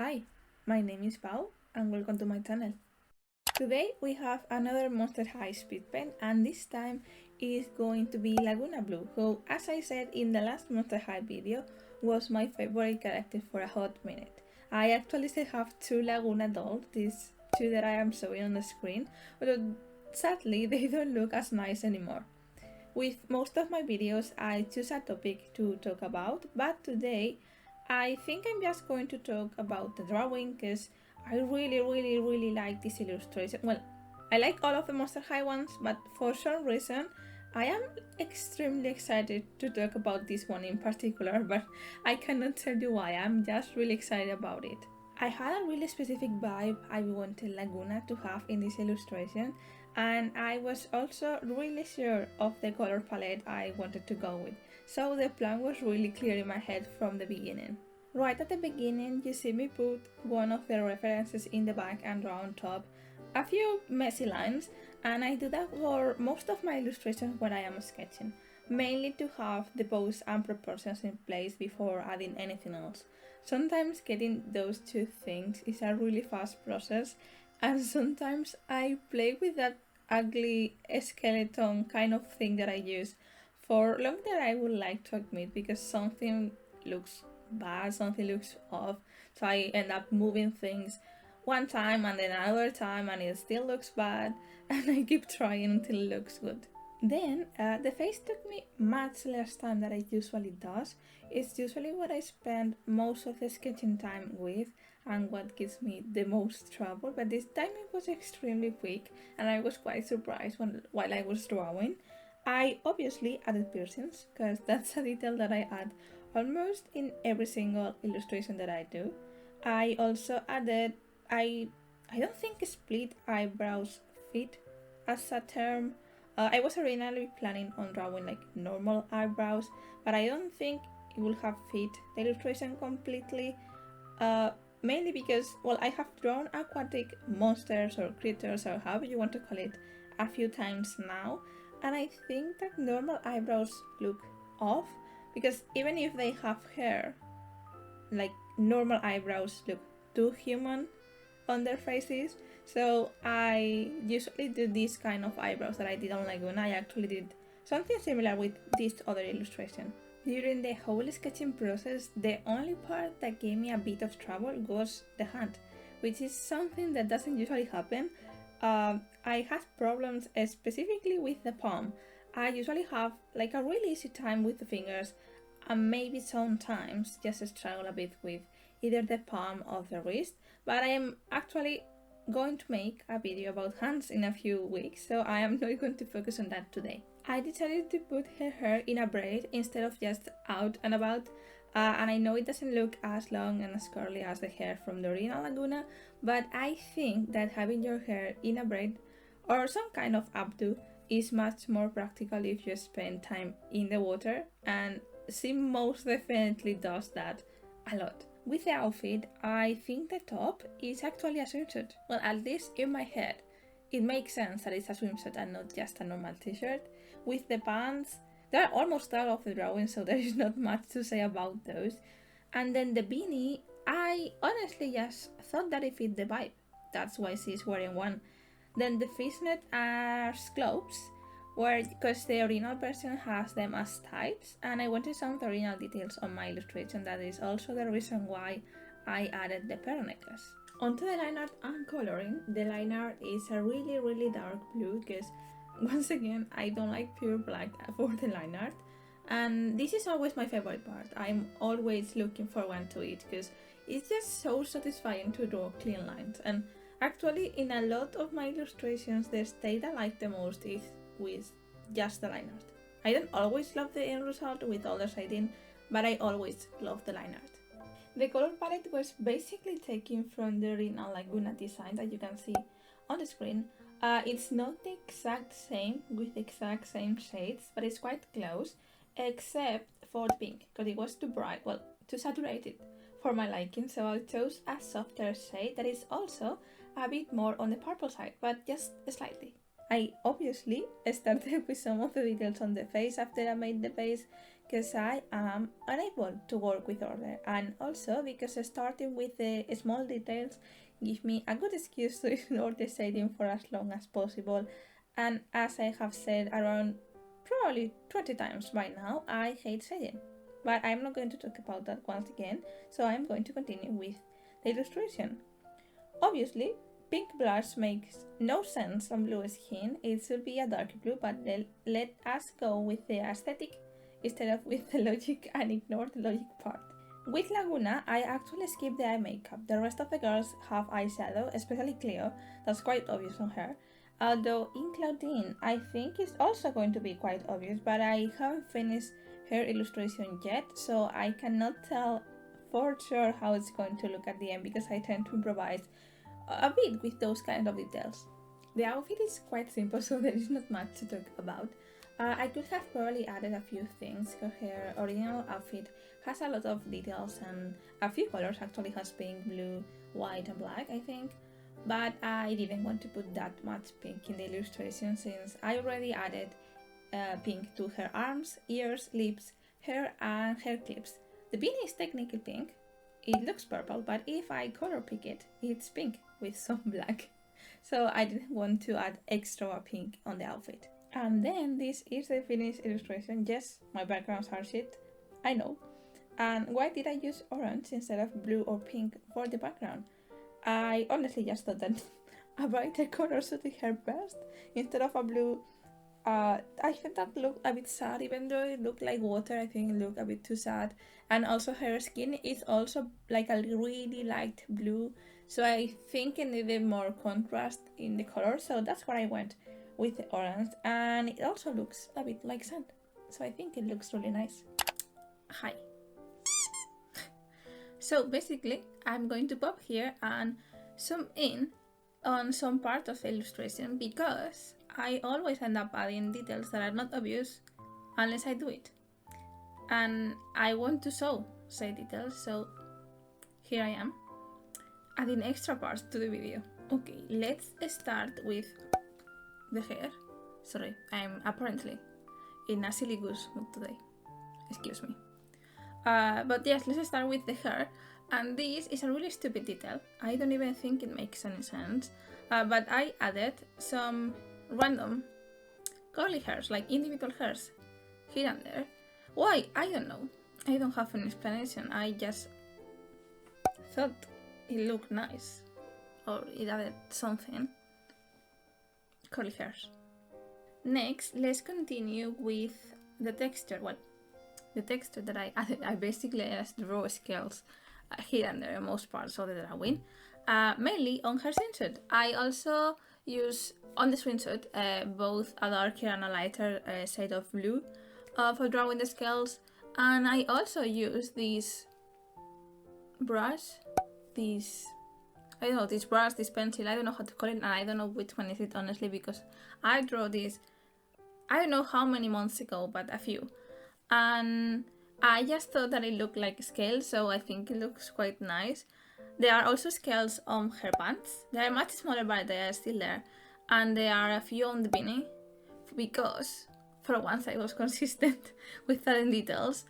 Hi, my name is Pau and welcome to my channel. Today we have another Monster High speed paint and this time is going to be Lagoona Blue, who as I said in the last Monster High video was my favorite character for a hot minute. I actually still have two Lagoona dolls, these two that I am showing on the screen, although sadly they don't look as nice anymore. With most of my videos I choose a topic to talk about, but today I think I'm just going to talk about the drawing because I really like this illustration. Well, I like all of the Monster High ones, but for some reason I am extremely excited to talk about this one in particular, but I cannot tell you why. I'm just really excited about it. I had a really specific vibe I wanted Lagoona to have in this illustration, and I was also really sure of the color palette I wanted to go with, so the plan was really clear in my head from the beginning. Right at the beginning you see me put one of the references in the back and draw on top a few messy lines, and I do that for most of my illustrations when I am sketching, mainly to have the pose and proportions in place before adding anything else. Sometimes getting those two things is a really fast process, and sometimes I play with that ugly skeleton kind of thing that I use for long that I would like to admit, because something looks bad, something looks off, so I end up moving things one time and then another time and it still looks bad, and I keep trying until it looks good. Then the face took me much less time than it usually does. It's usually what I spend most of the sketching time with and what gives me the most trouble, but this time it was extremely quick and I was quite surprised while I was drawing. I obviously added piercings because that's a detail that I add almost in every single illustration that I do. I also added, I don't think split eyebrows fit as a term. I was originally planning on drawing like normal eyebrows, but I don't think it will have fit the illustration completely, mainly because, well, I have drawn aquatic monsters or creatures or however you want to call it a few times now, and I think that normal eyebrows look off, because even if they have hair, like normal eyebrows look too human on their faces. So I usually do this kind of eyebrows that I did on Lagoona. I actually did something similar with this other illustration. During the whole sketching process, the only part that gave me a bit of trouble was the hand, which is something that doesn't usually happen. I had problems specifically with the palm. I usually have like a really easy time with the fingers, and maybe sometimes just struggle a bit with either the palm or the wrist, but I am actually going to make a video about hands in a few weeks, so I am not going to focus on that today. I decided to put her hair in a braid instead of just out and about, and I know it doesn't look as long and as curly as the hair from the original Lagoona, but I think that having your hair in a braid or some kind of updo is much more practical if you spend time in the water, and she most definitely does that a lot. With the outfit, I think the top is actually a swimsuit. Well, at least in my head. It makes sense that it's a swimsuit and not just a normal t-shirt. With the pants, they're almost out of the drawing, so there is not much to say about those. And then the beanie, I honestly just thought that it fit the vibe. That's why she's wearing one. Then the fishnet are gloves, where because the original version has them as tights, and I wanted some of the original details on my illustration. That is also the reason why I added the pearl necklace. Onto the line art and coloring. The line art is a really dark blue, because once again I don't like pure black for the line art, and this is always my favorite part. I'm always looking forward to it because it's just so satisfying to draw clean lines, and actually in a lot of my illustrations the state I like the most is with just the line art. I don't always love the end result with all the shading, but I always love the line art. The color palette was basically taken from the original Lagoona design that you can see on the screen. It's not the exact same with the exact same shades, but it's quite close, except for the pink, because it was too bright, well, too saturated for my liking, so I chose a softer shade that is also a bit more on the purple side, but just slightly. I obviously started with some of the details on the face after I made the face because I am unable to work with order, and also because starting with the small details give me a good excuse to ignore the shading for as long as possible. And as I have said around probably 20 times by now, I hate shading. But I'm not going to talk about that once again, so I'm going to continue with the illustration. Obviously, pink blush makes no sense on blue skin. It should be a dark blue, but let us go with the aesthetic instead of with the logic and ignore the logic part. With Lagoona, I actually skipped the eye makeup. The rest of the girls have eyeshadow, especially Cleo, that's quite obvious on her. Although in Claudine, I think it's also going to be quite obvious, but I haven't finished her illustration yet, so I cannot tell for sure how it's going to look at the end because I tend to improvise a bit with those kind of details. The outfit is quite simple, so there is not much to talk about. I could have probably added a few things because her original outfit has a lot of details and a few colors, actually has pink, blue, white and black I think, but I didn't want to put that much pink in the illustration since I already added pink to her arms, ears, lips, hair and hair clips. The beanie is technically pink, it looks purple, but if I color pick it, it's pink with some black. So I didn't want to add extra pink on the outfit. And then this is the finished illustration. Yes, my backgrounds are shit, I know. And why did I use orange instead of blue or pink for the background? I honestly just thought that a brighter color suited her best instead of a blue. I think that looked a bit sad, even though it looked like water. I think it looked a bit too sad. And also her skin is also like a really light blue, so I think it needed more contrast in the color, so that's where I went with the orange, and it also looks a bit like sand, so I think it looks really nice. Hi. So basically I'm going to pop here and zoom in on some part of the illustration because I always end up adding details that are not obvious unless I do it, and I want to show say details, so here I am adding extra parts to the video. Okay, let's start with the hair. Sorry, I'm apparently in a silly goose mood today, excuse me. But yes, let's start with the hair, and this is a really stupid detail. I don't even think it makes any sense, but I added some random curly hairs, like individual hairs here and there. Why? I don't know. I don't have an explanation. I just thought it looked nice, or it added something. Curly hairs. Next, let's continue with the texture. Well, the texture that I added, I basically just draw scales here and there in most parts of the drawing, mainly on her swimsuit. I also use on the swimsuit both a darker and a lighter shade of blue for drawing the scales, and I also use this brush, this brush, this pencil, I don't know how to call it, and I don't know which one is it honestly, because I drew this I don't know how many months ago, but a few, and I just thought that it looked like scales, so I think it looks quite nice. There are also scales on her pants. They are much smaller, but they are still there, and there are a few on the beanie because for once I was consistent with adding details,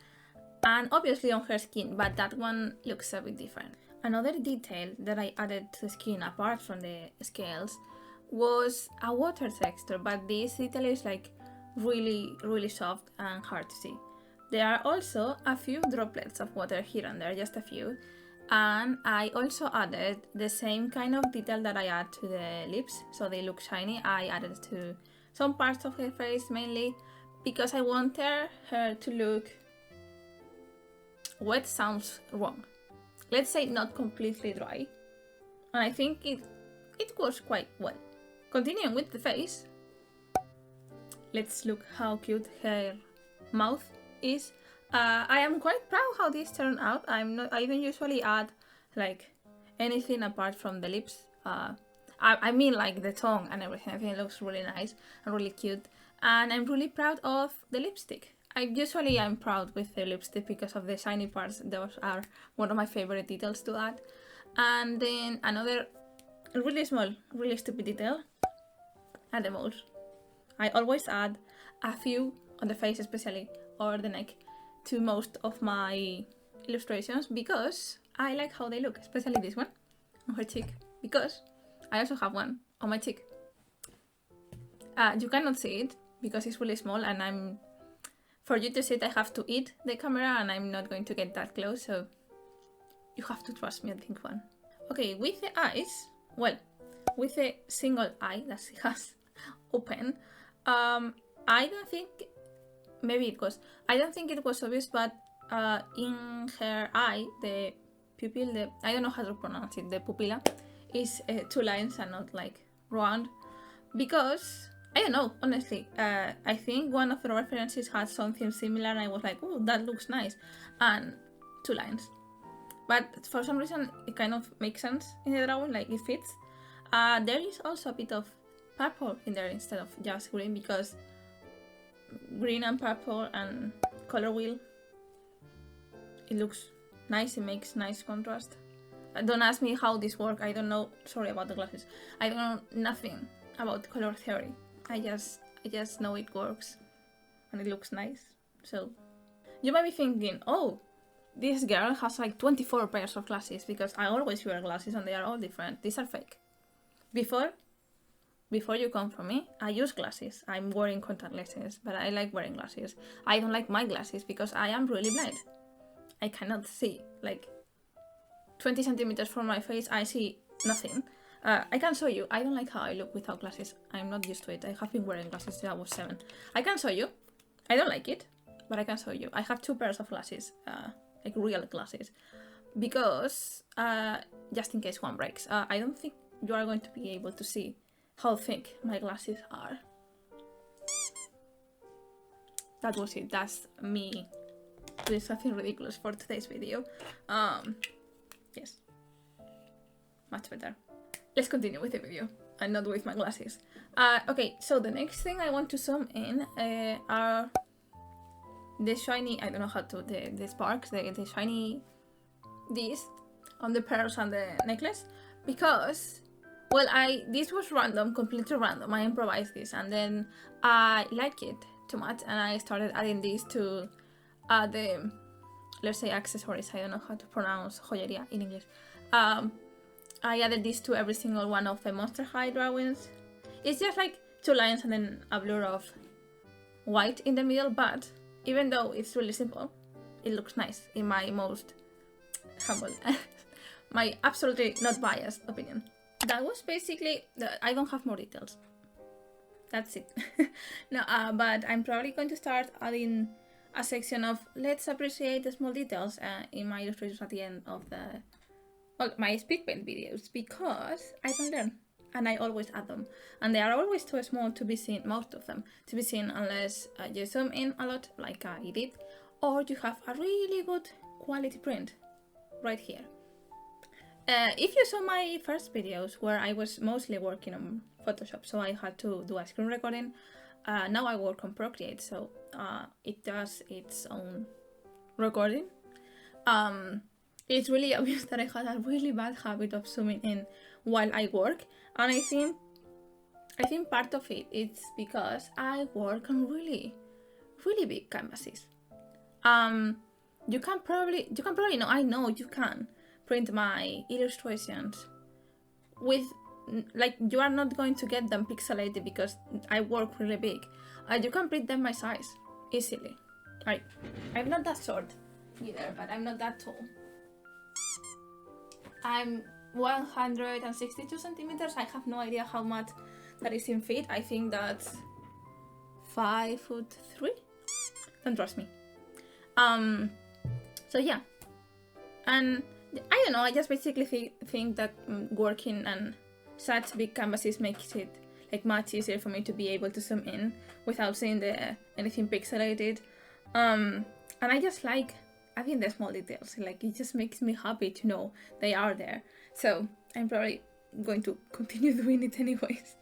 and obviously on her skin, but that one looks a bit different. Another detail that I added to the skin apart from the scales was a water texture, but this detail is like really soft and hard to see. There are also a few droplets of water here and there, just a few, and I also added the same kind of detail that I add to the lips, so they look shiny. I added to some parts of her face, mainly because I wanted her to look wet. Sounds wrong, let's say not completely dry, and I think it works quite well. Continuing with the face, let's look how cute her mouth is. I am quite proud how this turned out. I don't usually add like anything apart from the lips. I mean like the tongue and everything. I think it looks really nice and really cute, and I'm really proud of the lipstick. I'm proud with the lipstick because of the shiny parts. Those are one of my favorite details to add. And then another really small, really stupid detail, at the most, I always add a few on the face especially, or the neck, to most of my illustrations because I like how they look, especially this one on her cheek, because I also have one on my cheek. You cannot see it because it's really small, and for you to see it I have to eat the camera, and I'm not going to get that close, so you have to trust me on this one. Okay, with the eyes, well, with a single eye that she has open, I don't think, maybe it was, I don't think it was obvious, but in her eye, the pupil, I don't know how to pronounce it, the pupilla, is 2 lines and not like round, because, I don't know, honestly, I think one of the references had something similar and I was like, oh, that looks nice, and 2 lines. But for some reason, it kind of makes sense in the drawing, like it fits. There is also a bit of purple in there instead of just green, because green and purple and color wheel, it looks nice, it makes nice contrast. Don't ask me how this works, I don't know, sorry about the glasses. I don't know nothing about color theory. I just know it works and it looks nice. So you might be thinking, oh, this girl has like 24 pairs of glasses, because I always wear glasses and they are all different. These are fake. Before you come from me, I use glasses. I'm wearing contact lenses, but I like wearing glasses. I don't like my glasses because I am really blind. I cannot see, like 20 centimeters from my face, I see nothing. I can show you. I don't like how I look without glasses. I'm not used to it. I have been wearing glasses since I was 7. I can show you. I don't like it, but I can show you. I have 2 pairs of glasses, like real glasses, because just in case one breaks. I don't think you are going to be able to see how thick my glasses are. That was it. That's me doing something ridiculous for today's video. Yes, much better. Let's continue with the video and not with my glasses. Okay, so the next thing I want to zoom in are the shiny, I don't know how to, the sparks, the shiny, these on the pearls and the necklace, because, well, this was random, completely random. I improvised this and then I like it too much and I started adding these to the, let's say, accessories. I don't know how to pronounce joyería in English. I added these to every single one of the Monster High drawings. It's just like 2 lines and then a blur of white in the middle, but even though it's really simple, it looks nice in my most humble, my absolutely not biased opinion. That was basically, I don't have more details. That's it. No, but I'm probably going to start adding a section of let's appreciate the small details in my illustrations at the end of my Speedpaint videos, because I don't learn and I always add them, and they are always too small to be seen, most of them, to be seen unless you zoom in a lot like I did, or you have a really good quality print right here. If you saw my first videos where I was mostly working on Photoshop, so I had to do a screen recording, now I work on Procreate, so it does its own recording. It's really obvious that I had a really bad habit of zooming in while I work, and I think part of it is because I work on really big canvases. You can probably know, I know you can print my illustrations with, like, you are not going to get them pixelated because I work really big. You can print them my size easily. I'm not that short either, but I'm not that tall. I'm 162 centimeters. I have no idea how much that is in feet. I think that's 5'3". Don't trust me. So yeah, and I don't know, I just basically think that working on such big canvases makes it like much easier for me to be able to zoom in without seeing anything pixelated. And I just like having the small details, like it just makes me happy to know they are there. So I'm probably going to continue doing it anyways.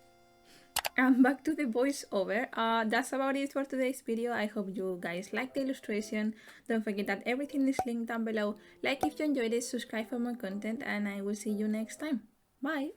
And back to the voiceover. That's about it for today's video. I hope you guys liked the illustration. Don't forget that everything is linked down below. Like if you enjoyed it, subscribe for more content, and I will see you next time. Bye!